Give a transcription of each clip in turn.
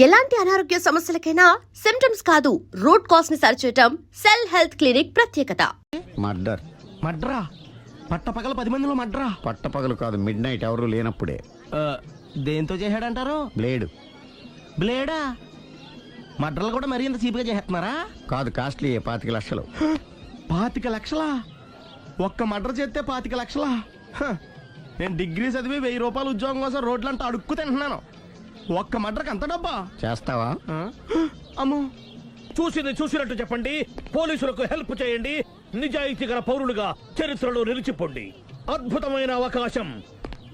ఎలాంటి అనారోగ్య సమస్యలకైనా సిమ్టమ్స్ కాదు రూట్ కాజ్ ని సరిచేయటం సెల్ హెల్త్ క్లినిక్ ప్రత్యేకత. మర్డర్. మడ్రా పట్టపగల 10 మందిలో మడ్రా. పట్టపగలు కాదు, మిడ్ నైట్ ఎవరు లేనప్పుడే. దేంతో చేశాడంటారు? బ్లేడ్. బ్లేడా? మడ్రలు కూడా మరీ ఇంత చీప్గా చేస్తున్నారా? కాదు, కాస్ట్లీ 25 లక్షలు. 25 లక్షలా? ఒక్క మడ్ర చేస్తే 25 లక్షలా? నేను డిగ్రీ చదివి 1000 రూపాయలు ఉద్యోగం కోసం రోడ్లంతా అడుక్కు తింటున్నాను. ఒక్క మడ్రకు అంత డబ్బా? చేస్తావా? అమ్మో. చూసినట్టు చెప్పండి, పోలీసులకు హెల్ప్ చేయండి, నిజాయితీ గల పౌరులుగా చరిత్రలో నిలిచిపోండి. అద్భుతమైన అవకాశం.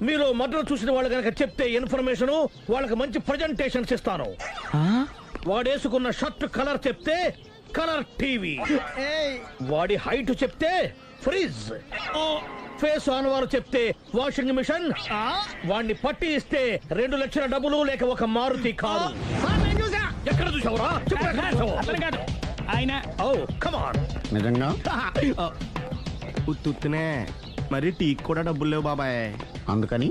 మీరు మర్డర్ చూసిన వాళ్ళు కనుక చెప్తే ఇన్ఫర్మేషన్, వాళ్ళకి మంచి ప్రజెంటేషన్స్ ఇస్తాను. వాడేసుకున్న షర్ట్ కలర్ చెప్తే కలర్ టీవీ, వాడి హైట్ చెప్తే ఫ్రిజ్, ఫేస్ ఆన్ వారు చెప్తే వాషింగ్ మిషన్, వాడిని పట్టి ఇస్తే 2 లక్షల డబ్బులు లేక ఒక మారుతి కారు. ఎక్కడ చూసావురా? ఆయన నిజంగా ఉత్తునే మరి టీకి కూడా డబ్బులు లేవు బాబాయ్. అందుకని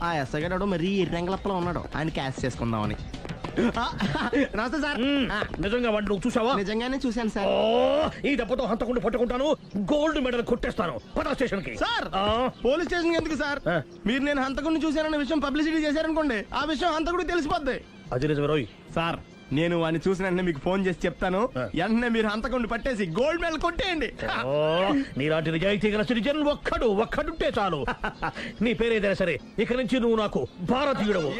ఆ ఎస్ఐ గారు మరీ ఎర్రంగలప్పలో ఉన్నాడు, ఆయన క్యాష్ చేసుకుందామని. నమస్తే సార్. నిజంగా వాడిని నువ్వు చూసావా? నిజంగానే చూశాను సార్. ఈ దెబ్బతో హంతకుండా పట్టుకుంటాను, గోల్డ్ మెడల్ కొట్టేస్తాను. పద స్టేషన్ కి. సార్, పోలీస్ స్టేషన్ ఎందుకు సార్? మీరు నేను హంతకుడిని చూశానన్న విషయం పబ్లిసిటీ చేశారనుకోండి, ఆ విషయం హంతకుడికి తెలిసిపోద్ది. అది నిజమే రోయ్. సార్, నేను వాడిని చూసిన వెంటనే మీకు ఫోన్ చేసి చెప్తాను. వెంటనే మీరు హంతకుడిని పట్టేసి గోల్డ్ మెడల్ కొట్టేయండి. నీలాంటి నిజాయితీ గల సిటిజన్ ఒక్కడుంటే చాలు. నీ పేరేదైనా సరే, ఇక నుంచి నువ్వు నాకు భారతీయుడవు,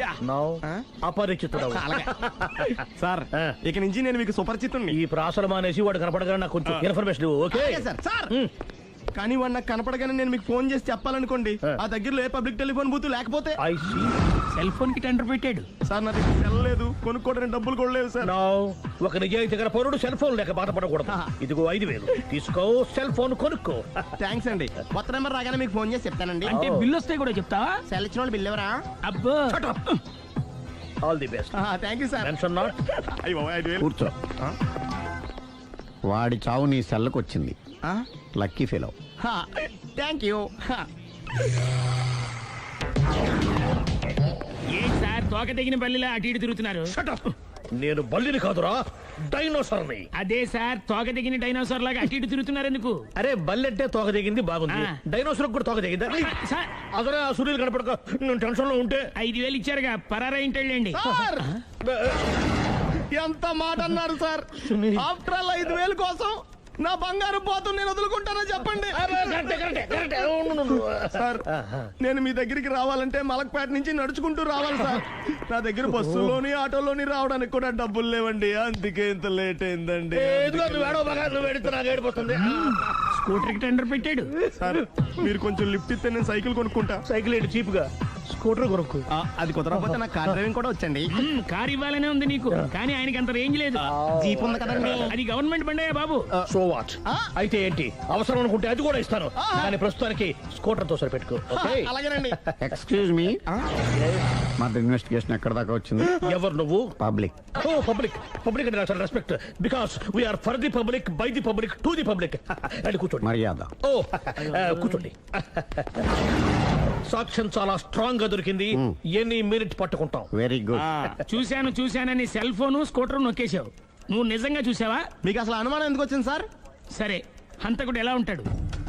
అపరిచితుడవు. సార్, ఇక నుంచి నేను మీకు సుపరిచితుడిని. ఈ ప్రాసలు మానేసి వాడు కనపడగానే నాకు కొంచెం ఇన్ఫర్మేషన్. Okay sir. కానీ వాడు నాకు కనపడగానే నేను మీకు ఫోన్ చేసి చెప్పాలనుకోండి, ఆ దగ్గరలో ఏ పబ్లిక్ టెలిఫోన్ బూత్ లేకపోతే. సెల్ ఫోన్ కి టెండర్ పెట్టాడు సార్. నా దగ్గర సెల్ లేదు, కొనుక్కోవడానికి డబ్బులు కూడా లేవు సార్. ఒక నిజాయితీ గల పౌరుడు సెల్ ఫోన్ లేక బాధపడకూడదు. ఇదిగో 5,000 తీసుకో, సెల్ ఫోన్ కొనుక్కో. థ్యాంక్స్ అండి. కొత్త నెంబర్ రాగానే మీకు ఫోన్ చేసి చెప్తానండి. అంటే బిల్ వస్తే కూడా చెప్తావా? సెల్ ఇచ్చిన వాళ్ళు బిల్ ఎవరా? అబ్బో, all the best. Thank you sir. Mention not. కూర్చో. వాడి చావు నీ సెల్లకు వచ్చింది. Lucky fellow. Thank you. Sir, తోక తెగిన బల్లిలా అటు ఇటు తిరుగుతున్నారు. నేను బల్లిని కాదురా, డైనోసార్ని. అదే సార్, తోక తెగిన డైనోసార్ లాగా అటు ఇటు తిరుగుతున్నారు ఎందుకు? అరే, బల్లెట్టే తోక దిగింది బాగుంది, డైనోసార్ కూడా తోక దిగిందా? సార్, అదరే ఆ సూర్యులు కనపడక నేను టెన్షన్ లో ఉంటే 5,000 ఇచ్చారుగా, పరారా ఇంటండి. ఎంత మాట అన్నారు సార్? ఆఫ్టర్ ఆల్ 5,000 కోసం నా బంగారు పోతు నేను వదులుకుంటానో చెప్పండి సార్. నేను మీ దగ్గరికి రావాలంటే మలక్పేట నుంచి నడుచుకుంటూ రావాలి సార్. నా దగ్గర బస్సులోని ఆటోలోని రావడానికి కూడా డబ్బులు లేవండి, అందుకే ఇంత లేట్ అయిందండి. స్కూటర్ కి టెండర్ పెట్టాడు సార్. మీరు కొంచెం లిఫ్ట్ ఇస్తే నేను సైకిల్ కొనుక్కుంటా. సైకిల్ ఏంటి చీప్ గా, స్కూటర్ కొనుక్కు. అది కుదరకపోతే నాకు కార్ డ్రైవింగ్ కూడా వచ్చండి. కార్ ఇవ్వాలనే ఉంది నీకు, కానీ ఆయనకి అంత రేంజ్ లేదు. జీప్ ఉంది కదండి. అది గవర్నమెంట్ బండే బాబు. So what? అయితే ఏంటి, అవసరం అనుకుంటే అది కూడా ఇస్తాను, కానీ ప్రస్తుతానికి స్కూటర్ తో సరిపెట్టుకో. అలాగేనండి. ఎక్స్క్యూజ్ మీ, మా ఇన్వెస్టిగేషన్ ఎక్కడ దాకా వచ్చింది? ఎవరు నువ్వు? పబ్లిక్. ఓ పబ్లిక్. పబ్లిక్ అంటే చాలా respect, because we are for the public, by the public, to the public. అది కూర్చోండి. మర్యాద. ఓ కూర్చోండి. సాక్ష్యం చాలా స్ట్రాంగ్ గా దొరికింది, ఎన్ని మినిట్ పట్టుకుంటాం. Very good. చూశానని సెల్ ఫోను స్కూటర్ నొక్కేశావు. నువ్వు నిజంగా చూసావా? మీకు అసలు అనుమానం ఎందుకు వచ్చింది సార్? సరే, హంతకుడు ఎలా ఉంటాడు?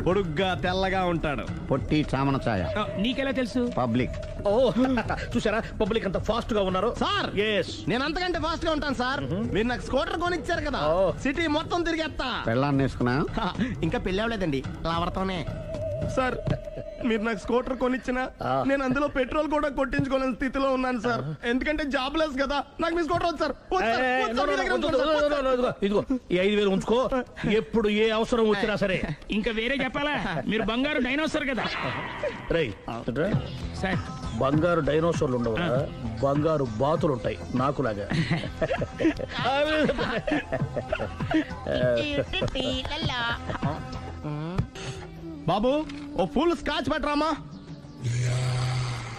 పొడుగ్గా తెల్లగా ఉంటాడు. పొట్టి చామన ఛాయ. నీకెలా తెలుసు? పబ్లిక్. ఓ చూసారా, పబ్లిక్ అంత ఫాస్ట్ గా ఉన్నారు సార్. ఎస్, నేను అంతకంటే ఫాస్ట్ గా ఉంటాను సార్. మీరు నాకు స్కూటర్ కొనిచ్చారు కదా, సిటీ మొత్తం తిరిగేస్తా. పెళ్ళాన్ని వేసుకున్నా? ఇంకా పెళ్ళి అవ్వలేదండి, లవర్తోనే. సార్, మీరు నాకు స్కూటర్ కొనిచ్చినా నేను అందులో పెట్రోల్ కూడా కొట్టించుకోలేని స్థితిలో ఉన్నాను సార్. ఎందుకంటే జాబ్ లెస్ కదా. నాకు మీ స్కూటర్ వద్దు సార్. ఇదిగో ఈ 5,000 ఉంచుకో, ఎప్పుడు ఏ అవసరం వచ్చినా సరే. ఇంకా వేరే చెప్పాలా? మీరు బంగారు డైనోసార్ కదా. రై సార్, బంగారు డైనోసార్లు ఉండవు, బంగారు బాతులు ఉంటాయి నాకులాగా. బాబు, ఓ ఫుల్ స్కాచ్ పెట్టరామా.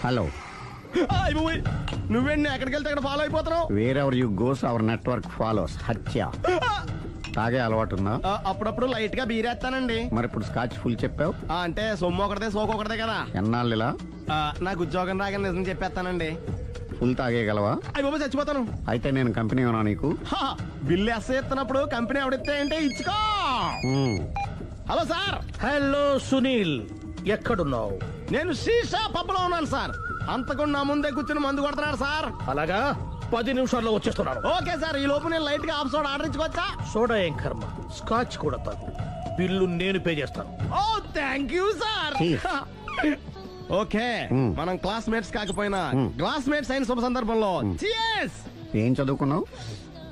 హలో. నువ్వేండి ఎక్కడికి వెళ్తే అక్కడ ఫాలో అయిపోతున్నావు? Wherever you goes our network follows. హత్య. తాగే అలవాటు ఉందా? అప్పుడప్పుడు లైట్ గా బీరేస్తానండి. మరి ఇప్పుడు స్కాచ్ ఫుల్ చెప్పావు అంటే సొమ్ము ఒకటిదే సోకు ఒకటిదే కదా. ఎన్నాళ్ళు ఇలా? నాకు ఉద్యోగం రాగానే నిజం చెప్పేస్తానండి. ఫుల్ తాగేయగలవా? అయ్యి బాబా చచ్చిపోతాను. అయితే నేను కంపెనీ ఉన్నా నీకు. హా, బిల్లు ఎత్తనప్పుడు కంపెనీ ఎవడితే అంటే ఇచ్చుకో. మ్మ్. హలో సార్, హలో సునీల్, ఎక్కడున్నావు? నేను శీషా పబ్లో ఉన్నాను సార్. అంతకుండా నా ముందే కూర్చుని మందు కొడుతున్నాడు సార్. అలాగా, 10 నిమిషాల్లో వచ్చేస్తున్నాను. ఓకే సార్, ఈ లోపు నేను లైట్ గా ఆఫ్ సోడా ఆర్డర్ ఇచ్చుకోవచ్చా? సోడా ఏం కర్మ, స్కాచ్ కూడా తాగు. బిల్లు నేను పే చేస్తాను. Oh thank you sir. Cheers. Okay, hmm. మనం క్లాస్మేట్స్ కాకపోయినా క్లాస్మేట్స్ అయిన శుభ సందర్భంలో cheers. ఏం చదువుకున్నావు?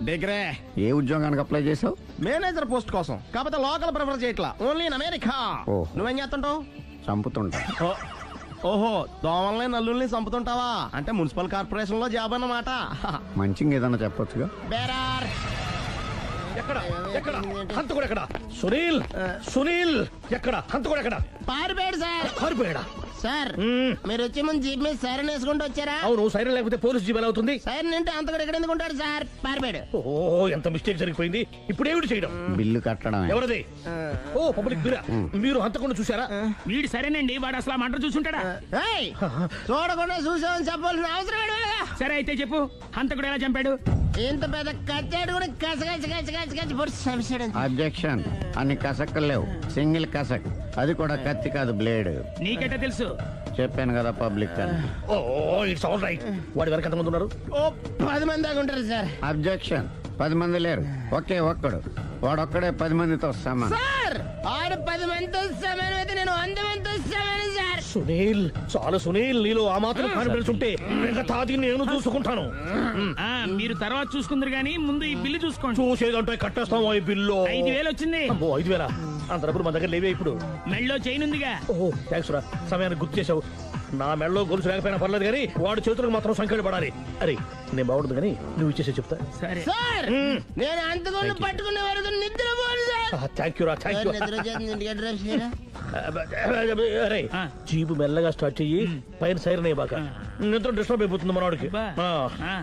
డిగ్రీ ఏ ఉద్యోగానికి అప్లై చేసావు? మేనేజర్ పోస్ట్ కోసం, కాకపోతే లోకల్ ప్రిఫర్ చేయట్లా, ఓన్లీ ఇన్ అమెరికా. ఓ. నువ్వేం చేస్తుంటావు? చంపుతుంటా. ఓహో, దోమల్ని నల్లుల్ని చంపుతుంటావా? అంటే మున్సిపల్ కార్పొరేషన్ లో జాబ్ అన్నమాట. మంచిగా ఏదన్నా చెప్పొచ్చుగా. బేరార్. ఎక్కడ ఎక్కడ హంతకుడు ఎక్కడ? సునీల్, సునీల్ ఎక్కడ? హంతకుడు ఎక్కడ? పారిపోయాడు సార్. పారిపోయాడా? సార్, మ్మ్. మీరు వచ్చే ముందు జీప్ మీద సైరన్ వేసుకుంటూ వచ్చారా? అవును, సైరన్ లేకపోతే పోలీస్ జీవన్ అవుతుంది. సైరన్ అంటే అంత కూడా ఎక్కడ ఎందుకు ఉంటాడు సార్? పారిపోయాడు. ఓ, ఎంత మిస్టేక్ జరిగిపోయింది. ఇప్పుడు ఏమిటి చేయడం? బిల్లు కట్టడమే. ఎవరది? ఓ, పబ్లిక్ బిరా. మీరు హంతకుండా చూసారా? వీడు సరేనండి, వాడు అసలు ఆ మంట చూసుంటాడా? ఏయ్, చూడకుండా చూసామని చెప్పాల్సిన అవసరం ఏంటి? సరే అయితే చెప్పు, హంతకుడు ఎలా చంపాడు? ఇంత పెద్ద కచ్చాడు కూడా కసగచ్చి పొడి చంపేశాడు. అబ్జెక్షన్. అన్ని కసక్కలు లేవు, సింగిల్ కసక్. అది కూడా కత్తి కాదు, బ్లేడ్. నీకెట్టా తెలుసు? చెప్పాను కదా పబ్లిక్ అని. ఓ, ఇట్స్ ఆల్ రైట్. వాడి వరకు ఎంతమంది ఉన్నారు? ఓ 10 మంది దాకా ఉంటారు సార్. అబ్జెక్షన్. 10 మంది లేరు, ఒకే ఒక్కడు. వాడొక్కడే 10 మందితో సమానం. సార్, ఆడు 10 మందితో సమానం అయితే నేను 100 మందితో సమానం సార్. సునీల్, చాలా సునీల్, నీలో ఆ మాత్రం కాన్ఫిడెన్స్ ఉంటే మిగతాది నేను చూసుకుంటాను. ఆ, మీరు తర్వాత చూసుకుందరు గానీ ముందు ఈ బిల్లు చూసుకోండి. చూసేదంటే కట్టేస్తాం ఈ బిల్లు. 5,000 వచ్చింది. అమ్మో, 5,000? అంత డబ్బులు మన దగ్గర లేవే ఇప్పుడు. మెళ్ళో చైన్ ఉందిగా. ఓహో, థ్యాంక్స్ రా, సమయానికి గుర్తు చేసావు. నా మెడలో గొలుసు లేకపోయినా పర్లేదు కానీ వాడి చేతులకు మాత్రం సంఖ్యలు పడాలి. అరే, నేను బాగుంటుంది కానీ నువ్వు ఇచ్చేసే చెప్తా. సరే. సార్, నేను అంతకుండా పట్టుకునే వరకు నిద్రపోను సార్. థ్యాంక్ యూ రా, థ్యాంక్ యూ. నిద్ర చేస్తుంది, ఇంటికి అడ్రస్ చేయరా? అరే, ఆ. జీపు మెల్లగా స్టార్ట్ చెయ్యి, పైన సైరన్ అయ్యి బాగా. నిద్ర డిస్టర్బ్ అయిపోతుంది మనవాడికి. బా. ఆ. ఆ.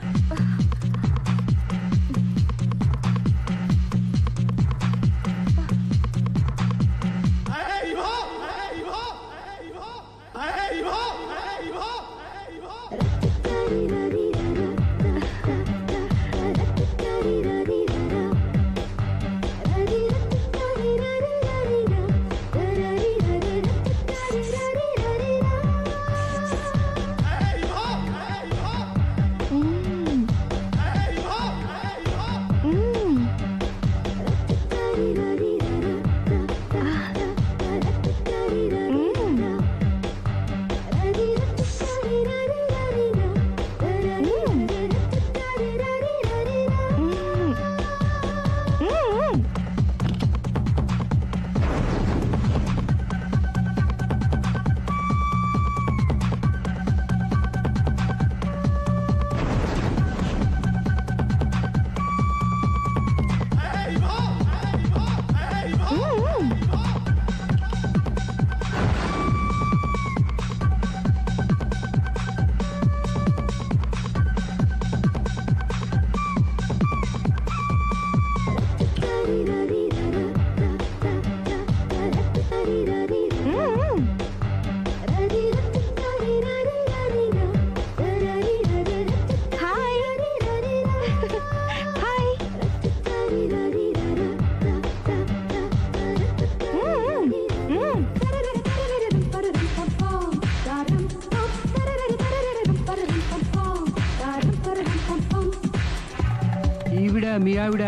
ఈవిడ మీ ఆవిడ?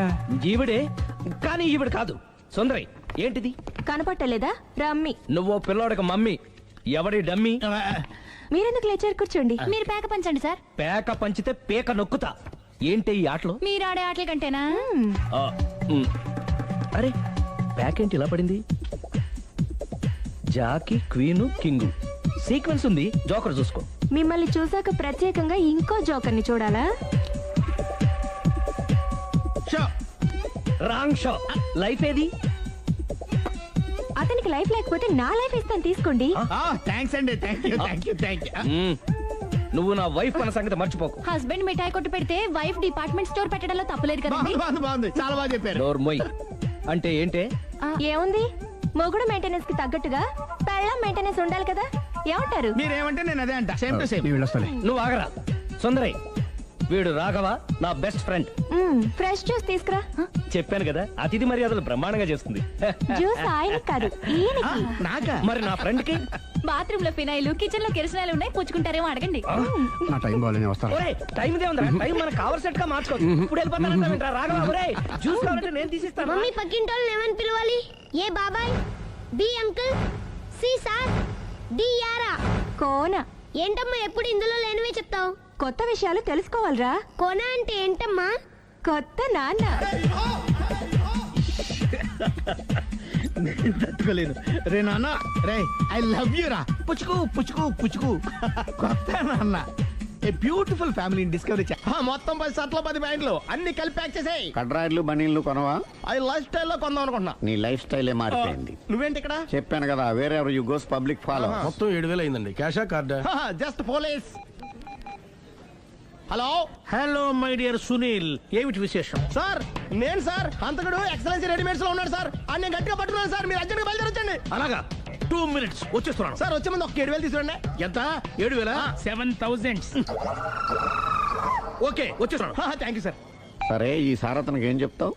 ఈవిడే, కానీ ఈవిడ కాదు. సుందరి, ఏంటిది? కనపట్టలేదా? రమ్మి. నువ్వు పిల్లోడికి మమ్మీ. ఎవడి డమ్మీ? మీరెందుకు లేచారు? కూర్చోండి. మీరు పేక పంచండి సార్. పేక పంచితే పేక నొక్కుతా. ఏంటి ఈ ఆటలు? మీరు ఆడే ఆటల కంటేనా? ఆ, అరే, పేక ఏంటి ఇలా పడింది? జాకీ, క్వీను, కింగు సీక్వెన్స్ ఉంది. జోకర్ చూసుకో. మిమ్మల్ని చూసాక ప్రత్యేకంగా ఇంకో జోకర్ని చూడాలా? Wrong show. లైఫ్ ఏది? అతనికి లైఫ్ లేకపోతే నా లైఫ్ ఇస్తాను, తీసుకోండి. థ్యాంక్స్ అండి, thank you thank you thank you. నువ్వు నా వైఫ్ అన్న సంగతి మర్చిపోకు. హస్బెండ్ మిఠాయి కొట్టు పెడితే వైఫ్ డిపార్ట్మెంట్ స్టోర్ పెట్టడంలో తప్పలేదు కదండి. బాగుంది, చాలా బాగా చెప్పారు. డోర్ మొయ్. అంటే ఏంటే? ఏముంది, మొగుడు మెయింటెనెన్స్ కి తగ్గట్టుగా పెళ్ళం మెయింటెనెన్స్ ఉండాలి కదా. ఏమంటారు? మీరేమంటే నేను అదే అంట. Same to same. నువ్వు ఆగరా. సుందరి వీడు రాఘవ నా బెస్ట్ ఫ్రెండ్. ఫ్రెష్ జ్యూస్ తీసుకురా చెప్పాను కదా అతిథి మర్యాదలు బ్రహ్మాండంగా చేస్తుంది. జ్యూస్ ఆయన కాదు ఈయనకి నాకా? మరి నా ఫ్రెండ్ కి బాత్రూమ్ లో ఫినాయిల్ కిచెన్ లో కిరసనాయిలు ఉన్నాయి పుచ్చుకుంటారేమో అడగండి నా టైం బాగాలేని వస్తాను. ఒరే టైం ఇదే ఉందా? టైం మనకు కావాల్సినట్టు గా మార్చుకోవచ్చు. ఇప్పుడు వెళ్ళిపోతానంటా రాఘవ. ఒరే జ్యూస్ కావాలంటే నేను తీసిస్తాను. మమ్మీ పక్కింటోళ్ళని ఏమని పిలవాలి? ఏ బాబాయ్, B uncle, C sir, D యారా. కోన ఏంటమ్మా ఎప్పుడు ఇందులో లేనివే చెప్తావు? కొత్త విషయాలు తెలుసుకోవాలరా. కోన అంటే ఏంటమ్మా? కొత్త నాన్న తట్టుకోలేను రే నాన్న. రే ఐ లవ్ యూ రా. పుచ్చుకు పుచ్చుకు పుచ్చుకు. కొత్త నాన్న. A beautiful family discovery. మొత్తం 10 షర్ట్లు 10 ప్యాంట్లు అన్ని కలిపి ప్యాక్ చేసేయ్. కడ్రాయిలు బనీళ్లు కొనవా? అవి లైఫ్ స్టైల్లో కొందాం అనుకుంటున్నా. నీ లైఫ్ స్టైలే మారిపోయింది. నువ్వేంటి ఇక్కడ? చెప్పాను కదా, వేరే ఎవరు యు గోస్ పబ్లిక్ ఫాలో. మొత్తం 7,000 అయిందండి. క్యాషా కార్డా? Just police. Hello hello my dear Sunil, ఏమిటి విశేషం? సార్, నేను సార్ హంతకుడు ఎక్సలెన్సీ రెడీమేడ్స్ లో ఉన్నాడు సార్. అని నేను గట్టిగా పట్టుకున్నాను సార్. మీరు అర్జెంట్గా బయలుదేరొచ్చండి. అలాగా 2 minutes వచ్చేస్తున్నాను. సార్ వచ్చే ముందు ఒక 7,000 తీసుకురండి. ఎంత? 7,000? 7,000. ఓకే వచ్చేస్తున్నాను. Thank you sir. సరే, ఈ సార్ అతనికి ఏం చెప్తావు?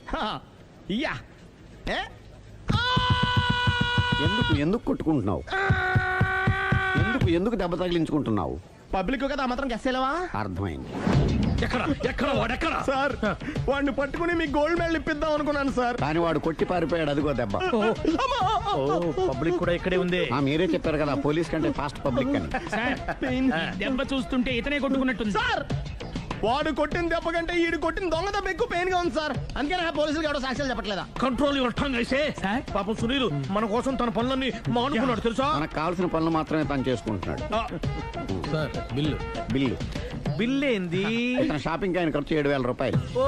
యా ఎందుకు ఎందుకు కొట్టుకుంటున్నావు? ఎందుకు దెబ్బ తగిలించుకుంటున్నావు? పబ్లిక్ కదా మాత్రం గెస్సేలేవా? అర్థమైంది. ఎక్కడ వాడెక్కడ? సార్, వాడిని పట్టుకుని మీకు గోల్డ్ మెడల్ ఇప్పిద్దాం అనుకున్నాను సార్. కానీ వాడు కొట్టి పారిపోయాడు. అదిగో దెబ్బ. పబ్లిక్ కూడా ఇక్కడే ఉంది. మీరే చెప్పారు కదా, పోలీస్ కంటే ఫాస్ట్ పబ్లిక్ అని. సార్ దెబ్బ చూస్తుంటే ఇతనే కొట్టుకున్నట్టుంది. సార్, వాడు కొట్టిన దెబ్బ కంటే ఈడు కొట్టిన దొంగ దెబ్బ ఎక్కువ పెయిన్ గా ఉంది సార్. అందుకే నా పోలీసులకు ఎవడో సాక్ష్యాలు చెప్పట్లేదా? కంట్రోల్ యువర్ టంగ్ అయితే. సార్? పాపం సునీల్ మన కోసం తన పనులన్నీ మానుకున్నాడు తెలుసా? మనకు కావాల్సిన పనులు మాత్రమే తను చేసుకుంటున్నాడు. Sir, bill. బిల్లు బిల్ ఏంది? ఇతను షాపింగ్ ఆయన ఖర్చు 7,000 రూపాయలు. ఓ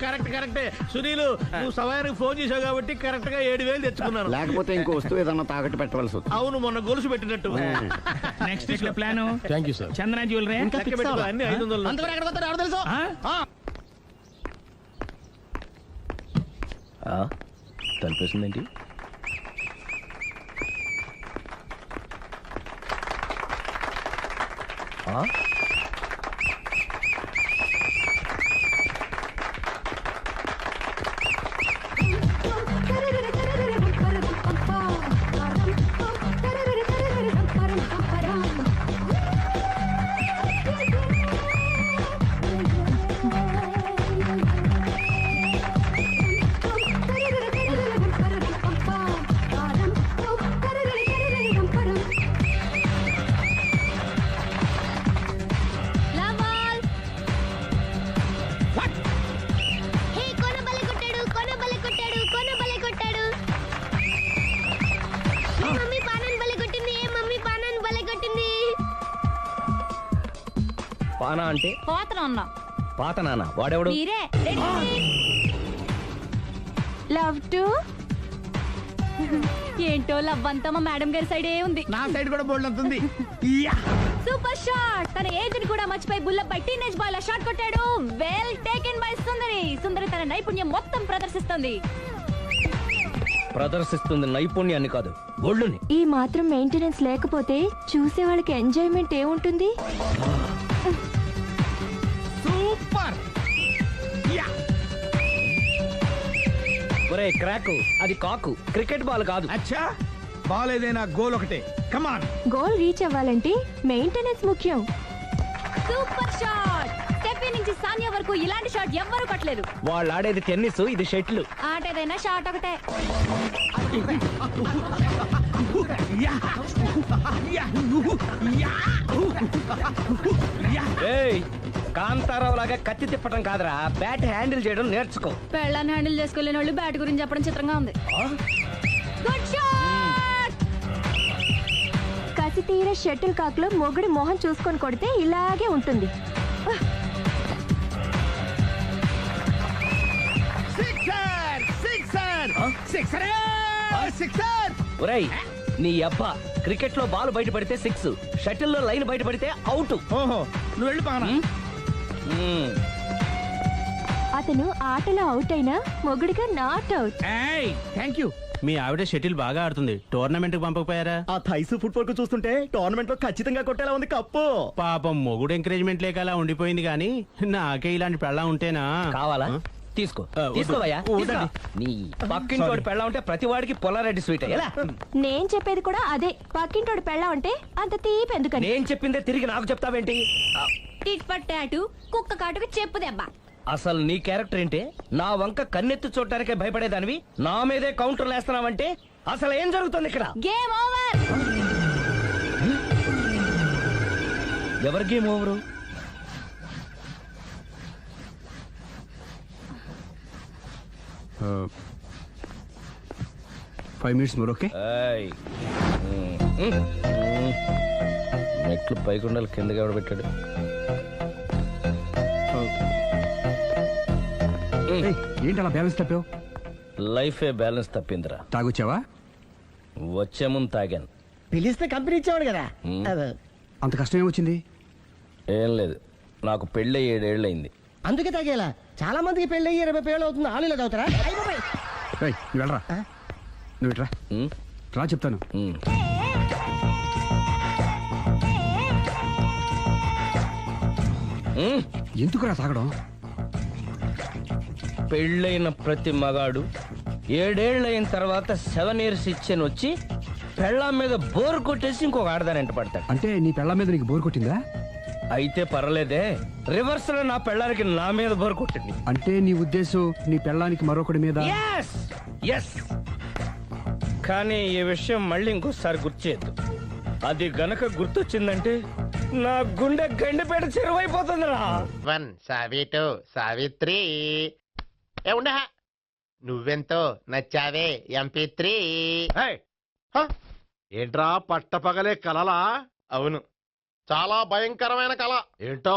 కరెక్టే సునీల్, నువ్వు సమయానికి ఫోన్ చేసావు కాబట్టి కరెక్ట్ గా 7,000 తెచ్చుకున్నాను. లేకపోతే ఇంకో వస్తువు ఏదన్నా తాకట్టు పెట్టవలసి వస్తుంది. అవును, మొన్న గొలుసు పెట్టినట్టు. నెక్స్ట్ వీక్ లో plan thank you sir. Chandana jewellery. లెక్క పెట్టుకో, అన్ని 500. అంతవరకు ఎక్కడ పోతారు ఎవరు తెలుసు? తలిపేసిందేంటి? లవల్. హే, కోన బలే కొట్టాడు, కోన బలే కొట్టాడు, కోన బలే కొట్టాడు. ఏ మమ్మీ పానాన్ని బలే కొట్టింది, ఏ మమ్మీ పానాన్ని బలే కొట్టింది. పానా అంటే పోతన ఉన్నా పాత నాన్న. వాడెవడు? మీరే లవ్ టు. ఏంటో లవ్ అంతా మా మేడం గారి సైడే ఉంది. నా సైడ్ కూడా బోల్డ్ అంతుంది. Super shot. తన ఏజ్ ని కూడా మర్చిపోయి బుల్లపై టీనేజ్ బాయ్ లా షాట్ కొట్టాడు. Well taken by Sundari. Sundari తన నైపుణ్యం మొత్తం ప్రదర్శిస్తుంది. ప్రదర్శిస్తుంది నైపుణ్యాన్ని కాదు, ఒళ్ళుని. ఈ మాత్రం మెయింటెనెన్స్ లేకపోతే చూసే వాళ్ళకి ఎంజాయ్మెంట్ ఏముంటుంది? సూపర్. ఒరే క్రాకు, అది కాకు, క్రికెట్ బాల్ కాదు. అచ్చా, బాల్ ఏదైనా గోల్ ఒకటే. కమాన్. గోల్ రీచ్ అవ్వాలంటే మెయింటెనెన్స్ ముఖ్యం. Super shot. స్టెఫీ నుంచి సానియా వరకు ఇలాంటి షాట్ ఎవ్వరూ కొట్టలేదు. వాళ్ళు ఆడేది టెన్నిస్, ఇది షటిల్. ఆట ఏదైనా షాట్ ఒకటే. ఏయ్, కాంతారావు లాగా కత్తి తిప్పటం కాదురా, బ్యాట్ హ్యాండిల్ చేయడం నేర్చుకో. పెళ్ళాన్ని హ్యాండిల్ చేసుకోలేని వాళ్ళు బ్యాట్ గురించి చెప్పడం చిత్రంగా ఉంది. Good shot. కసి తీర షటిల్ కాక్ లో మొగుడి మొహం చూసుకొని కొడితే ఇలాగే ఉంటుంది. ఒరేయ్ నీ అబ్బా, క్రికెట్ లో బాల్ బయట పడితే 6, షటిల్ లో లైన్ బయట పడితే అవుట్. ఓహో, నువ్వు వెళ్ళి పానా. అతను ఆటలో అవుట్ అయినా మొగుడిగా నాట్ అవుట్. Thank you. మీ ఆవిడ షటిల్ బాగా ఆడుతుంది టోర్నమెంట్ కి పంపకపోయారా? ఆ థైసు ఫుట్బాల్ కు చూస్తుంటే టోర్నమెంట్ లో ఖచ్చితంగా కొట్టేలా ఉంది కప్పు. పాపం మొగుడు ఎంకరేజ్మెంట్ లేక అలా ఉండిపోయింది కానీ నాకే ఇలాంటి పెళ్ళం ఉంటేనా? కావాలా? తీసుకో వద్దు. తీసుకోవయ్యా. వద్దండి. నీ పక్కింటోడి పెళ్ళ ఉంటే ప్రతి వాడికి పొలారెడ్డి స్వీట్ ఎలా? నేను చెప్పేది కూడా అదే, పక్కింటోడు పెళ్ళా అంటే అంత తీపి ఎందుకని. నేను చెప్పిందే తిరిగి నాకు చెప్తావేంటి? టిట్ పట్ టాటు, కుక్క కాటుకు చెప్పు దెబ్బ. అసలు నీ క్యారెక్టర్ ఏంటి? నా వంక కన్నెత్తి చూడటానికే భయపడేదానివి నా మీదే కౌంటర్లు వేస్తున్నావంటే అసలు ఏం జరుగుతుంది ఇక్కడ? Game over. ఎవరి game over? 5 minutes more, okay? ఏయ్. మెట్లు పైకుండాలి కిందకి ఎవడ పెట్టాడు? ఏయ్, ఏంటి అలా బ్యాలెన్స్ తప్పావు? లైఫే బ్యాలెన్స్ తప్పిందిరా. తాగొచ్చావా? వచ్చే ముందు తాగాను. పిలిస్తే కంపెనీ ఇచ్చేవాడు కదా. అంత కష్టం ఏమొచ్చింది? ఏం లేదు, నాకు పెళ్ళి 7 ఏళ్ళయింది. అందుకే తాగేలా. చాలా మందికి పెళ్లి 20 ఏళ్ళు అవుతుంది. ఆలు ఇలా తాగుతారా? ఏయ్, నువ్వు వెళ్ళరా. నువ్వు ఇట్రా ఉమ్, రా చెప్తాను. ఉమ్. ఉమ్. ఎందుకురా తాగడం? పెళ్ళైన ప్రతి మగాడు 7 ఏళ్ళైన తర్వాత 7 years ఇచ్చాను వచ్చి పెళ్ళాం మీద బోర్ కొట్టేసి ఇంకొక ఆడదానంట పడతాడు. అంటే నీ పెళ్ళ మీద నీకు బోర్ కొట్టిందా? అయితే పర్లేదే, రివర్స్ లో నా పెళ్ళానికి నా మీద బోర్ కొట్టింది. అంటే నీ ఉద్దేశం నీ పెళ్ళానికి మరొకటి మీద? Yes! Yes! కానీ ఈ విషయం మళ్ళీ ఇంకోసారి గుర్తు చేయొద్దు. అది గనక గుర్తొచ్చిందంటే నా గుండె గండిపేట చెరువైపోతుందిరా. 1 సావిటు సావిత్రి ఏ ఉండ నువ్వెంతో నచ్చావే MP3. ఏంట్రా పట్టపగలే కలలా? అవును, చాలా భయంకరమైన కళ. ఏంటో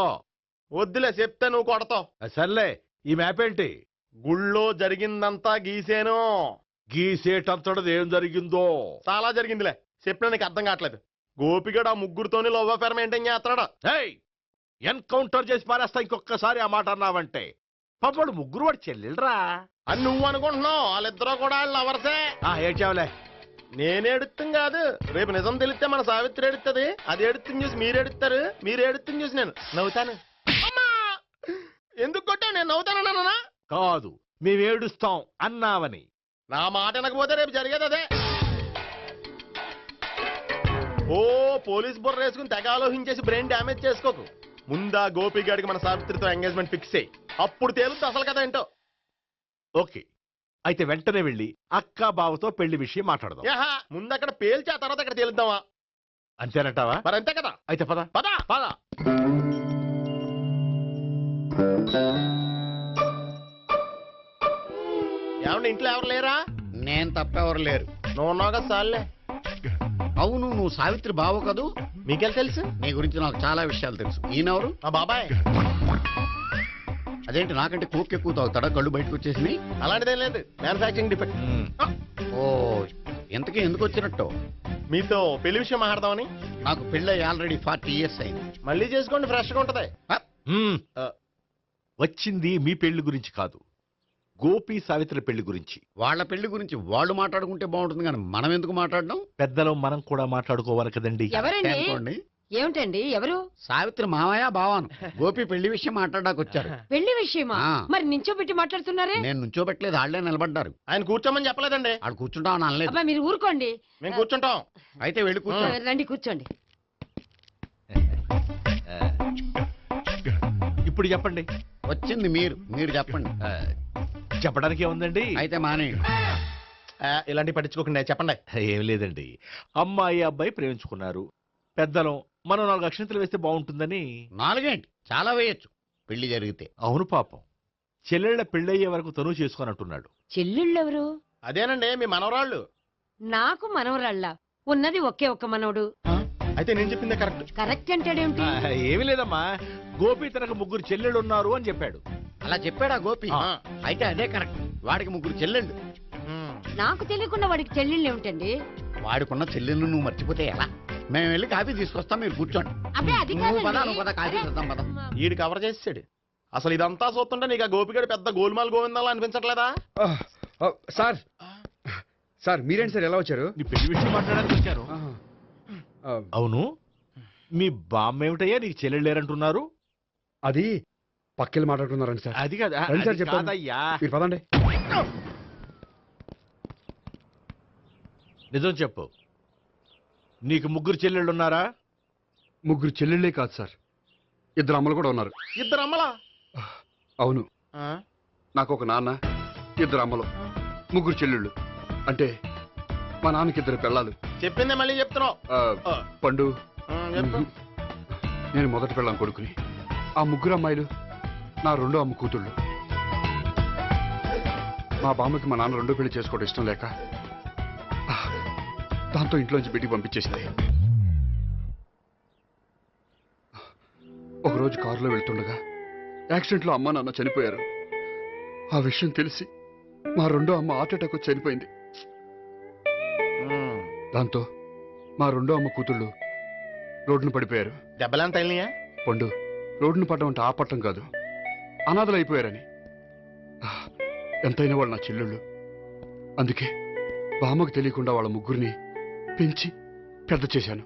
వద్దులే చెప్తే నువ్వు కొడతావు. సర్లే, ఈ మ్యాప్ ఏంటి? గుళ్ళో జరిగిందంతా గీసేను. గీసేటంతటది ఏం జరిగిందో? చాలా జరిగిందిలే, చెప్పినా నీకు అర్థం కావట్లేదు. గోపిగడు ఆ ముగ్గురుతోని లవ్ అఫేర్ మెయింటైన్ చేస్తున్నాడు. ఎన్కౌంటర్ చేసి పారేస్తా ఇంకొకసారి ఆ మాట అన్నావంటే. పాపడు ముగ్గురు వాడు చెల్లెలరా అని నువ్వు అనుకుంటున్నావు. వాళ్ళిద్దరూ కూడా లవర్సే. ఏడ్చావులే. నేను ఎడుతుంది కాదు, రేపు నిజం తెలిస్తే మన సావిత్రి ఎడుతుంది. అది ఎడుతుంది చూసి మీరు ఎడుతారు, మీరు ఎడుతుంది చూసి నేను నవ్వుతాను. అమ్మా! ఎందుకు కొట్టావు? నేను నవ్వుతానన్నా? కాదు, మేమేడుస్తాం అన్నావని. నా మాట వినకపోతే రేపు జరిగేది అదే. ఓ పోలీస్ బుర్ర వేసుకుని తెగ ఆలోచించేసి బ్రెయిన్ డ్యామేజ్ చేసుకోకు. ముందా గోపిగాడికి మన సావిత్రితో ఎంగేజ్మెంట్ ఫిక్స్ అయ్యి అప్పుడు తేలుతుంది అసలు కదా ఏంటో. ఓకే, అయితే వెంటనే వెళ్ళి అక్క బావతో పెళ్లి విషయం మాట్లాడదాం. యహా, ముందు అక్కడ పేల్చి ఆ తర్వాత అక్కడ తేలుద్దామా? అంతేనంటావా? మరి అంతే కదా. అయితే పద పద పద. ఏమండి, ఇంట్లో ఎవరు లేరా? నేను తప్పెవరు లేరు. నువ్వు ఉన్నావు కదా సార్లే. అవును, నువ్వు సావిత్రి బావు కదూ? మీకెళ్ళి తెలుసు? నీ గురించి నాకు చాలా విషయాలు తెలుసు. ఈయనెవరు? మా బాబాయ్. అదేంటి నాకంటే కోక్ ఎక్కువ తాగుతాడా? కళ్ళు బయటకు వచ్చేసి. అలాంటిదేం లేదు, మ్యానుఫాక్చరింగ్ డిఫెక్ట్. ఓ, ఇంతకీ ఎందుకు వచ్చినట్టు? మీతో పెళ్లి విషయం మాట్లాడదామని. నాకు పెళ్ళి ఆల్రెడీ 40 years అయింది. మళ్ళీ చేసుకోండి, ఫ్రెష్ గా ఉంటది. వచ్చింది మీ పెళ్లి గురించి కాదు, గోపి సావిత్రి పెళ్లి గురించి. వాళ్ళ పెళ్లి గురించి వాళ్ళు మాట్లాడుకుంటే బాగుంటుంది కానీ మనం ఎందుకు మాట్లాడడం? పెద్దలో మనం కూడా మాట్లాడుకోవాలి కదండి. ఎవరండి? ఏమిటండి ఎవరు? సావిత్రి మామయ్య బావాను గోపి పెళ్లి విషయం మాట్లాడడానికి వచ్చారు. పెళ్లి విషయమా? మరి నించోబెట్టి మాట్లాడుతున్నారే? నేను నుంచోబెట్టలేదు, వాళ్ళే నిలబడ్డారు. ఆయన కూర్చోమని చెప్పలేదండి. వాళ్ళు కూర్చుంటామని అనలేదు. అబ్బా మీరు ఊరుకోండి. మేము కూర్చుంటాం. అయితే వెళ్ళి కూర్చో. రండి కూర్చోండి. ఇప్పుడు చెప్పండి. వచ్చింది మీరు చెప్పండి. చెప్పడానికి ఏముందండి? అయితే మానేయండి. ఇలాంటివి పట్టించుకోకుండా చెప్పండి. ఏం లేదండి, అమ్మాయి అబ్బాయి ప్రేమించుకున్నారు. పెద్దలు మనం 4 అక్షంతలు వేస్తే బాగుంటుందని. 4 ఏంటి, చాలా వేయచ్చు పెళ్లి జరిగితే. అవును పాపం, చెల్లెళ్ళ పెళ్ళయ్యే వరకు తను చేసుకున్నట్టున్నాడు. చెల్లెళ్ళెవరు? అదేనండి మీ మనవరాళ్ళు. నాకు మనవరాళ్ళ ఉన్నది ఒకే ఒక్క మనవడు. అయితే నేను చెప్పిందే కరెక్ట్. కరెక్ట్ అంటాడేమిటి? ఏమి లేదమ్మా, గోపి తనకు 3 చెల్లెళ్ళు ఉన్నారు అని చెప్పాడు. అలా చెప్పాడా గోపి? అయితే అదే కరెక్ట్, వాడికి 3 చెల్లెళ్ళు. నాకు తెలియకుండా వాడికి చెల్లెళ్ళు ఏమిటండి? వాడికున్న చెల్లెళ్ళు నువ్వు మర్చిపోతే ఎలా? మేము వెళ్ళి కాఫీ తీసుకొస్తాం, మీరు కూర్చోండి. అబ్బే అది నువ్వు పద, కాదండి. నువ్వు పద, కాఫీ చేద్దాం పద. ఈడు కవర్ చేసాడు. అసలు ఇదంతా చూస్తుంటే నీకు ఆ గోపిగడు పెద్ద గోల్మాల్ గోవిందాలు అనిపించట్లేదా? సార్ సార్ మీరేంటి సార్ ఎలా వచ్చారు? నీ పెళ్లి విషయం మాట్లాడడానికి వచ్చాను. అవును, మీ బామ్మ ఏమిటయ్యా నీకు చెల్లెళ్ళు లేరంటున్నారు? అది పక్కెళ్ళి మాట్లాడుకున్నారండి సార్. అది కాదు, రండి సార్ అది చెప్తాను. కాదయ్యా. మీరు పదండి. నిజం చెప్పు, నీకు ముగ్గురు చెల్లెళ్ళు ఉన్నారా? ముగ్గురు చెల్లెళ్ళే కాదు సార్, ఇద్దరు అమ్మలు కూడా ఉన్నారు. ఇద్దరు అమ్మలా? అవును, నాకు ఒక నాన్న, ఇద్దరు అమ్మలు, ముగ్గురు చెల్లెళ్ళు. అంటే మా నాన్నకి ఇద్దరు పిల్లలు. చెప్పిందే మళ్ళీ చెప్తున్నావు. పండు, చెప్పు. నేను మొదటి పెళ్ళాం కొడుకుని. ఆ ముగ్గురు అమ్మాయిలు నా రెండో అమ్మ కూతుళ్ళు. మా బామ్మకి మా నాన్న రెండో పెళ్లి చేసుకోవడం ఇష్టం లేక దాంతో ఇంట్లోంచి బిడ్డికి పంపించేసింది. ఒకరోజు కారులో వెళ్తుండగా యాక్సిడెంట్లో అమ్మ నాన్న చనిపోయారు. ఆ విషయం తెలిసి మా రెండో అమ్మ హార్ట్ అటాక్ వచ్చి చనిపోయింది. దాంతో మా రెండో అమ్మ కూతుళ్ళు రోడ్డును పడిపోయారు. దెబ్బలంత తగిలినాయా? పండు, రోడ్డును పడ్డం అంటే ఆపట్టం కాదు, అనాథలు అయిపోయారని. ఎంతైనా వాళ్ళు నా చెల్లెళ్ళు. అందుకే బామ్మకు తెలియకుండా వాళ్ళ ముగ్గురిని పెంచి పెద్ద చేశాను.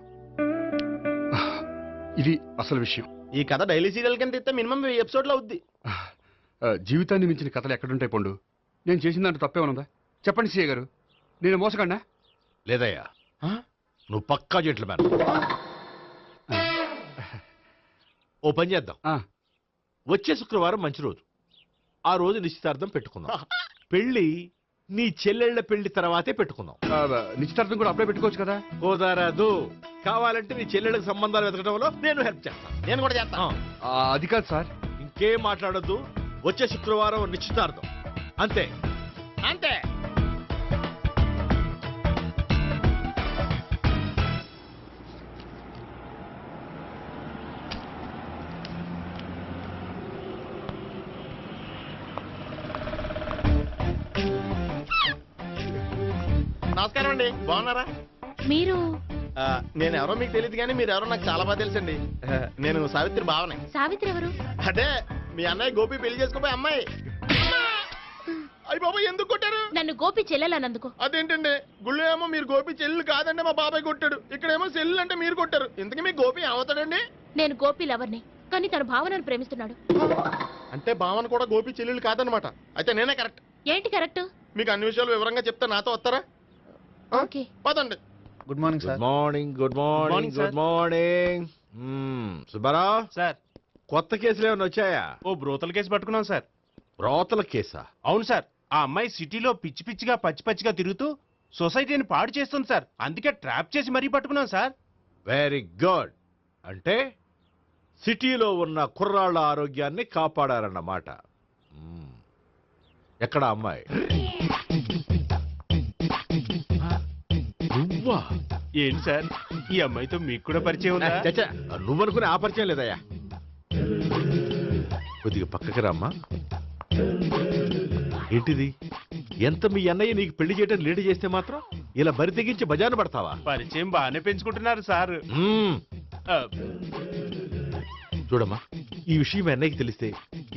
ఇది అసలు విషయం. ఈ కథ డైలీ సీరియల్ కింద ఇస్తే మినిమం 1000 ఎపిసోడ్లు అవుద్ది. జీవితాన్ని మించిన కథలు ఎక్కడుంటాయి పండు? నేను చేసిన దాంట్లో తప్పేమనుందా? చెప్పండి సీఏ గారు, నేను మోసగండా? లేదయ్యా, నువ్వు పక్కా చెట్లు మేన. ఓ పని చేద్దాం, వచ్చే శుక్రవారం మంచి రోజు, ఆ రోజు నిశ్చితార్థం పెట్టుకుందాం. పెళ్లి నీ చెల్లెళ్ల పెళ్లి తర్వాతే పెట్టుకుందాం. నిశ్చితార్థం కూడా అప్పుడే పెట్టుకోవచ్చు కదా? కుదరదు, కావాలంటే నీ చెల్లెళ్ళకి సంబంధాలు వెతకడంలో నేను హెల్ప్ చేస్తాను. నేను కూడా చేస్తాను. అది కాదు సార్. ఇంకేం మాట్లాడొద్దు, వచ్చే శుక్రవారం నిశ్చితార్థం, అంతే అంతే. నమస్కారం అండి, బాగున్నారా? మీరు నేను ఎవరో మీకు తెలియదు కానీ మీరు ఎవరో నాకు చాలా బాగా తెలుసండి. నేను సావిత్రి భావనే. సావిత్రి ఎవరు? అదే మీ అన్నయ్య గోపి పెళ్లి చేసుకోపోయి అమ్మాయి. అయ్యి బాబాయ్, ఎందుకు కొట్టారు? నన్ను గోపి చెల్లెలన్నందుకు. అదేంటండి, గుళ్ళు ఏమో మీరు గోపి చెల్లు కాదంటే మా బాబాయ్ కొట్టాడు, ఇక్కడేమో చెల్లు అంటే మీరు కొట్టారు. ఇంతకీ మీ గోపి ఏమవుతాడండి? నేను గోపి లవర్ని, కానీ తన భావనను ప్రేమిస్తున్నాడు. అంటే భావన కూడా గోపి చెల్లెలు కాదనమాట. అయితే నేనే కరెక్ట్. ఏంటి కరెక్ట్? మీకు అన్ని విషయాలు వివరంగా చెప్తే నాతో వస్తారా? ఓకే, పదండి. Good morning good morning. Good morning. Good morning. Subbarao sir, కొత్త కేసులు ఏమైనా వచ్చాయా? ఓ బ్రోతల కేసు పట్టుకున్నాం సార్. రోతల కేసా? అవును సార్, ఆ అమ్మాయి సిటీలో పిచ్చి పిచ్చిగా పచ్చి పచ్చిగా తిరుగుతూ సొసైటీని పాడు చేస్తుంది సార్. అందుకే ట్రాప్ చేసి మరీ పట్టుకున్నాం సార్. Very good. అంటే సిటీలో ఉన్న కుర్రాళ్ళ ఆరోగ్యాన్ని కాపాడారన్నమాట. ఎక్కడ అమ్మాయి? నువ్వా? ఏంటి సార్, ఈ అమ్మాయితో మీకు కూడా పరిచయం ఉందా? చచ్చా, నువ్వనుకునే ఆ పరిచయం లేదయ్యా. కొద్దిగా పక్కకి రామ్మా. ఏంటిది? ఎంత మీ అన్నయ్య నీకు పెళ్లి చేయడం లేట్ చేస్తే మాత్రం ఇలా బరి తెగించి బజారు పడతావా? పరిచయం బాగానే పెంచుకుంటున్నారు సార్. చూడమ్మా, ఈ విషయం మీ అన్నయ్యకి తెలిస్తే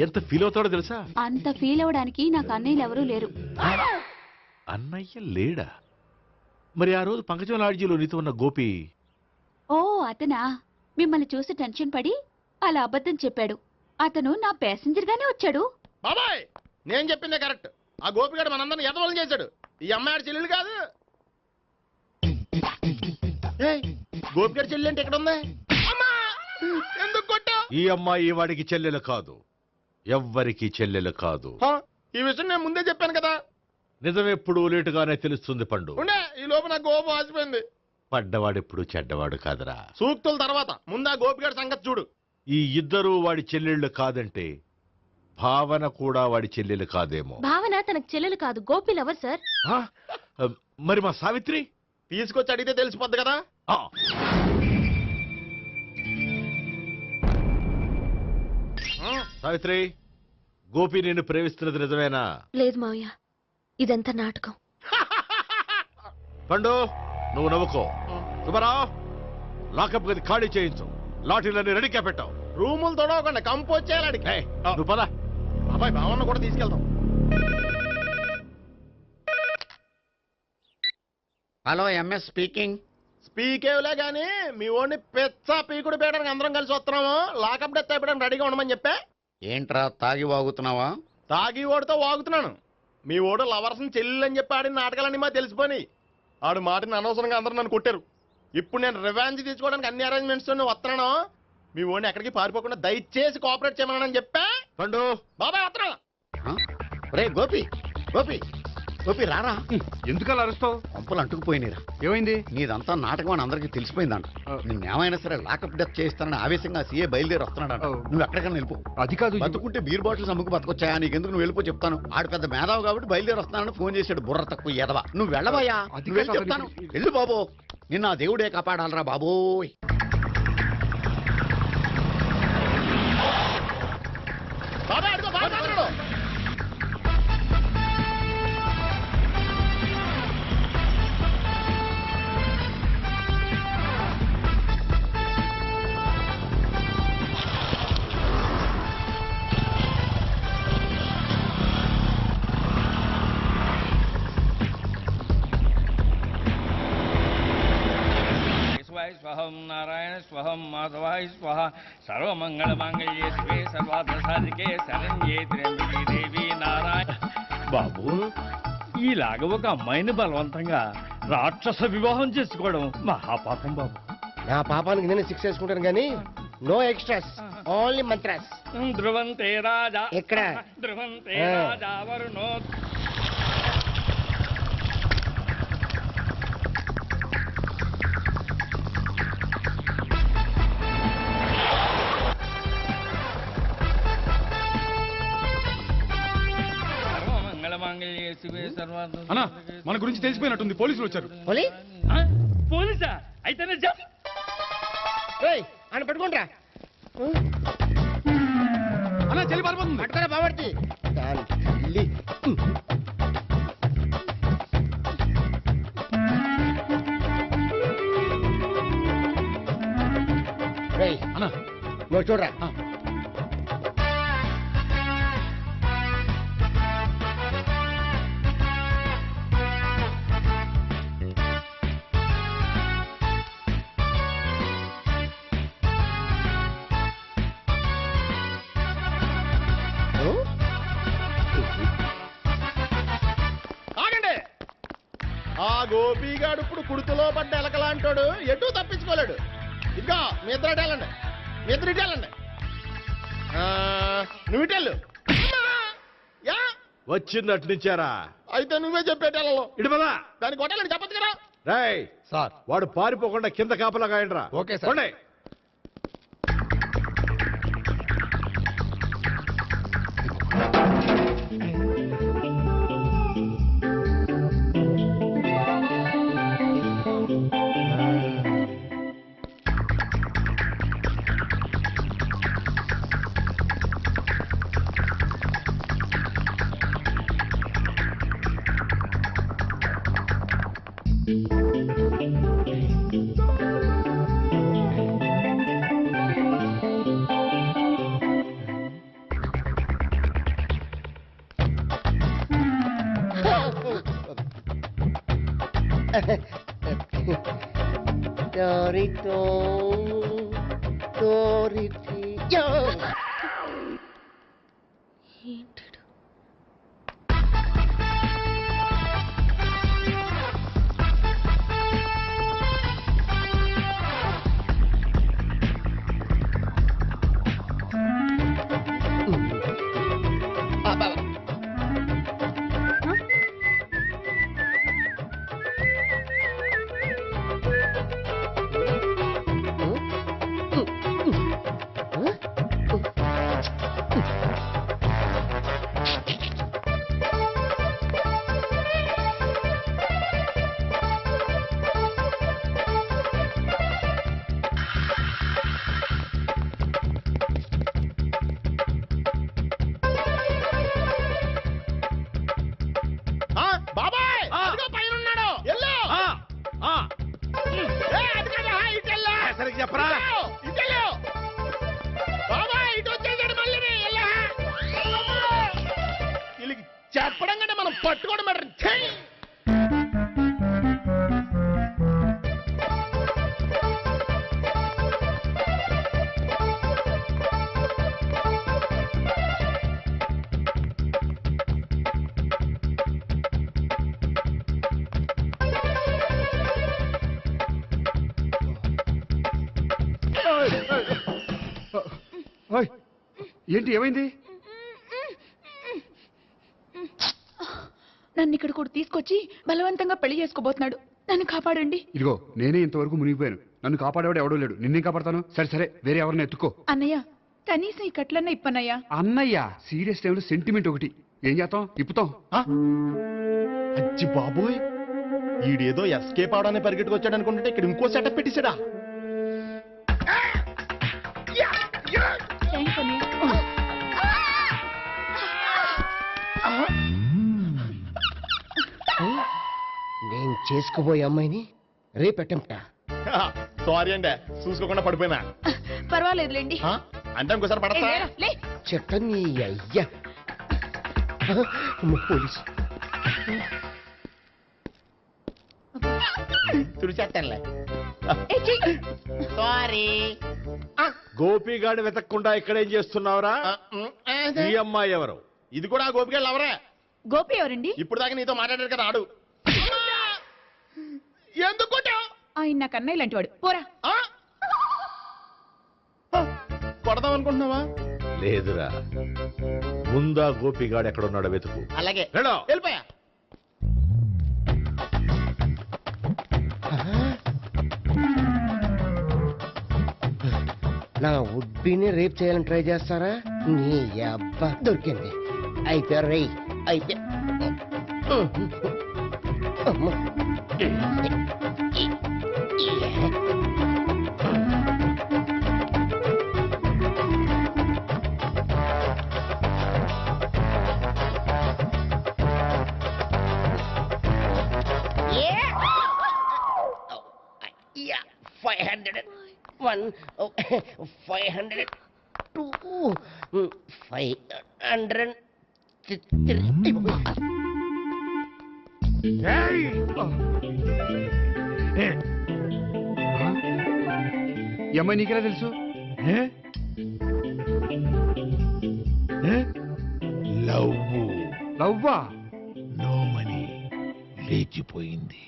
ఎంత ఫీల్ అవుతాడో తెలుసా? అంత ఫీల్ అవడానికి నాకు అన్నయ్యలు ఎవరూ లేరు. అన్నయ్య లేడా? మరి ఆ రోజు పంకజం లాడ్జీలో నీతో ఉన్న గోపి? ఓ అతనా? మిమ్మల్ని చూసి టెన్షన్ పడి అలా అబద్ధం చెప్పాడు. అతను నా ప్యాసింజర్ గానే వచ్చాడు. బాబాయ్, నేను చెప్పిందే కరెక్ట్. ఆ గోపిగాడు మనందరిని ఎదవలం చేశాడు. ఈ అమ్మాయి చెల్లెలు కాదు. గోపిగాడి చెల్లి అంటే ఎక్కడ ఉంది? ఎందుకు కొట్టా? ఈ అమ్మాయి వాడికి చెల్లెలు కాదు, ఎవ్వరికి చెల్లెలు కాదు. ఈ విషయం నేను ముందే చెప్పాను కదా. నిజమెప్పుడు లేటుగానే తెలుస్తుంది పండు. ఉండే, ఈ లోపు నా గోపు ఆసిపోయింది. పడ్డవాడెప్పుడు చెడ్డవాడు కాదురా. సూక్తుల తర్వాత ముందు ఆ గోపిగాడి సంగతి చూడు. ఈ ఇద్దరు వాడి చెల్లెళ్ళు కాదంటే భావన కూడా వాడి చెల్లెలు కాదేమో. భావన తనకు చెల్లెలు కాదు, గోపి లవర్ సార్. మరి మా సావిత్రి? తీసుకొచ్చి అడిగితే తెలిసిపోద్ది కదా. సావిత్రి, గోపి నేను ప్రేమిస్తున్నది నిజమేనా? లేదు మావయ్య, ఇదంతా నాటకం. పండు, నువ్వు నవ్వుకో. సుబ్బారావు, లాకప్ గది ఖాళీ చేయించు. లాఠీలన్నీ రెడీగా పెట్టావు. రూములు తొడవకుండా కంపోజ్ చేయాలి. నువ్వు పద. అబ్బాయి భావన కూడా తీసుకెళ్తాం. Hello MS speaking. స్పీకేవ్లే గానీ మీ ఓడిని పెచ్చ పీకుడు పేయడానికి అందరం కలిసి వస్తున్నాము. లాకప్ డెత్ అయిపోయడానికి రెడీగా ఉండమని చెప్పా. ఏంట్రా తాగి వాగుతున్నావా? తాగి ఓడితో వాగుతున్నాను. మీ ఓడు లవర్స్ని చెల్లెలు అని చెప్పి ఆడిన నాటకాలన్నీ మా తెలిసిపోయి ఆడు మాటని అనవసరంగా అందరూ నన్ను కొట్టారు. ఇప్పుడు నేను రివెంజ్ తీసుకోవడానికి అన్ని అరేంజ్మెంట్స్ వస్తున్నాను. మీ ఓడిని ఎక్కడికి పారిపోకుండా దయచేసి కోఆపరేట్ చేయమని చెప్పా. పండు బాబాయ్ వస్తున్నా. రే గోపి గోపి గోపి రారా. ఎందుకలా అరుస్తావు? పంపులు అంటుకుపోయినరా. ఏమైంది? నీదంతా నాటకం అని అందరికీ తెలిసిపోయిందంట. నిన్నేమైనా సరే లాకప్ డెత్ చేస్తానని ఆవేశంగా సీఏ బయలుదేరి వస్తున్నాడు. నువ్వు ఎక్కడికైనా వెళ్ళిపో. అది కాదు. బతుకుంటే బీర్ బాటిల్స్ అమ్ముకు బతకొచ్చాయా? నీకెందుకు? నువ్వు వెళ్ళిపో చెప్తాను. ఆడు పెద్ద మేధావు కాబట్టి బయలుదేరి వస్తున్నానని ఫోన్ చేశాడు. బుర్ర తక్కువ ఎదవా. నువ్వు వెళ్ళబోయా? అది కాదు. చెప్తాను. వెళ్ళు బాబో. నిన్న ఆ దేవుడే కాపాడాలరా బాబోయ్. స్వహం నారాయణ స్వహం మాధవాయ స్వహ సర్వమంగళ మాంగళ్యే శివే సర్వార్థ సాధికే శరణ్యే త్ర్యంబకే దేవి నారాయణ. బాబు, ఈలాగ ఒక అమ్మాయిని బలవంతంగా రాక్షస వివాహం చేసుకోవడం మహాపాపం బాబు. నా పాపానికి నేను శిక్ష చేసుకుంటాను కానీ నో ఎక్స్ట్రాస్, ఓన్లీ మంత్రాస్. ధ్రువంతే రాజా ఎక్కడ? ధ్రువంతే రాజా వరుణో. అన్నా, మన గురించి తెలిసిపోయినట్టుంది. పోలీసులు వచ్చారు. పోలీసా? అయితేనే అని పెట్టుకుంటా. అన్నా చెల్లి పారిపోతుంది. పట్టుకోరా బాబర్తి. అన్నా నువ్వు చూడరా. ఆ గోపిగాడు ఇప్పుడు కుడుతులో పడ్డ ఎలకలాంటాడు. ఎటు తప్పించుకోలేడు. ఇంకా మీ ఇద్దరు వెళ్ళండి. మీ ఇద్దరు ఇటు వెళ్ళండి. నువ్వు ఇటు వెళ్ళు. వచ్చిందటు నుంచారా? అయితే నువ్వే చెప్పేటెళ్ళలో ఇటు పదా. దాన్ని కొట్టాలని చెప్పచ్చు కదా. రేయ్ సార్, వాడు పారిపోకుండా కింద కాపలా కాయండిరా. Okay sir. Dorito, Doriti. చెప్పరా? చెప్పడం కంటే మనం పట్టుకోవడం బెటర్. ఏంటి ఏమైంది? నన్ను ఇక్కడ కూడా తీసుకొచ్చి బలవంతంగా పెళ్లి చేసుకోబోతున్నాడు. నన్ను కాపాడండి. ఇదిగో నేనే ఇంతవరకు మునిగిపోయాను. నన్ను కాపాడేవాడు ఎవడో లేడు. నిన్నే కాపాడతాను. సరే సరే, వేరే ఎవరిని ఎత్తుకో. అన్నయ్య, కనీసం ఈ కట్లన్నా ఇప్పనయ్యా. అన్నయ్య సీరియస్ టైంలో సెంటిమెంట్ ఒకటి. ఏం చేస్తాం? ఇప్పుతాం. అచ్చి బాబోయ్, ఈడేదో ఎస్కేప్ అవడానికి పరిగెట్టుకొచ్చాడు అనుకుంటే ఇక్కడ ఇంకో సెటప్ పెట్టేశాడా? థ్యాంక్స్ అన్నయ్య. నేను చేసుకోబోయే అమ్మాయిని రేపెట్టంట. సారీ అండి, చూసుకోకుండా పడిపోయినా. పర్వాలేదులేండి. అంటే ఇంకోసారి పడతా. చెట్టని అయ్యా పోలీసు తుడిచేస్తానులే. సారీ. గోపిగాడు వెతకకుండా ఇక్కడేం చేస్తున్నావురా? ఈ అమ్మాయి ఎవరు? ఇది కూడా గోపిగాళ్ళు ఎవరే? గోపి ఎవరండి? ఇప్పుడు దాకా నీతో మాట్లాడారు కదా ఆడు. ఎందుకు కొట్టావు? ఆయన నాకు అన్నయ్య లాంటి వాడు. పోరా. కొడదాం అనుకుంటున్నావా? లేదురా, ముందా గోపిగాడు ఎక్కడున్నాడో వెతుకు. అలాగే వెళ్ళు. వెళ్ళిపోయా. నా ఉడ్బీని రేప్ చేయాలని ట్రై చేస్తారా? నీ అబ్బా దొరికింది. అయిపోయా రై అయిపోయా. $501, 502, 503. ఈ అమ్మాయి నీకెలా తెలుసు? లవ్వా? నో మనీ, లేచిపోయింది.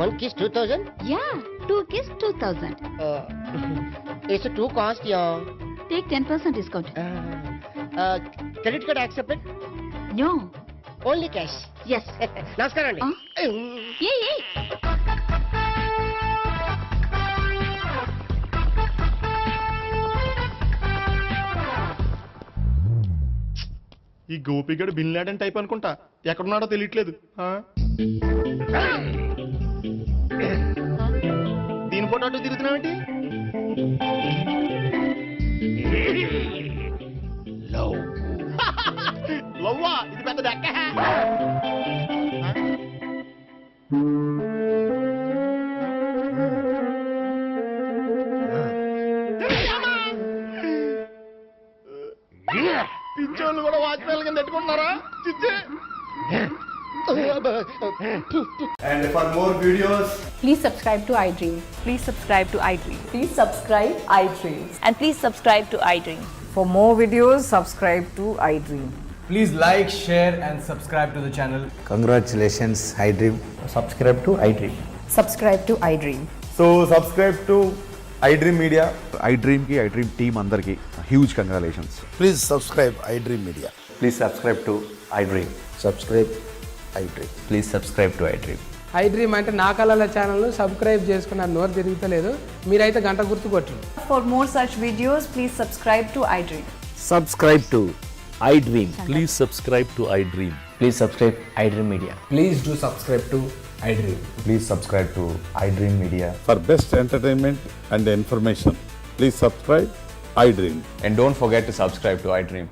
One kiss 2000? Yeah, 2 kiss 2000. It's a 2 cost, yeah. Take 10% discount. Credit card accepted? No. Only cash. Yes. నమస్కారం అండి. Hey. ఈ గోపిగడు బిన్ లాడెన్ టైప్ అనుకుంటా. ఎక్కడున్నాడో తెలియట్లేదు. దీని ఫోటో అటు తిరుగుతున్నావేంటి? లవ్వా? ఇది పెద్ద డెక్క. పిచ్చోళ్ళు కూడా వాచ్మెన్ కింద పెట్టుకుంటున్నారా? చిచ్చే. And for more videos, Please subscribe to iDream. Please subscribe to iDream. Please subscribe iDream. And please subscribe to iDream. For more videos, subscribe to iDream. please like, share and subscribe to the channel. Congratulations, iDream. Subscribe to iDream. Subscribe to iDream. So subscribe to iDream Media. iDream ki iDream team andarki huge congratulations. Please subscribe iDream Media. Please subscribe to iDream. Subscribe iDream. Please subscribe to iDream. iDream అంటే నా కళల ఛానల్ను subscribe చేసుకున్న నోరు తిరుగుతలేదు. మీరైతే గంట గుర్తు కొట్టండి. For more such videos, please subscribe to iDream. Subscribe to iDream. Please subscribe to iDream. Please subscribe iDream Media. Please do subscribe to iDream. Please subscribe to iDream Media. For best entertainment and information, please subscribe iDream. And don't forget to subscribe to iDream.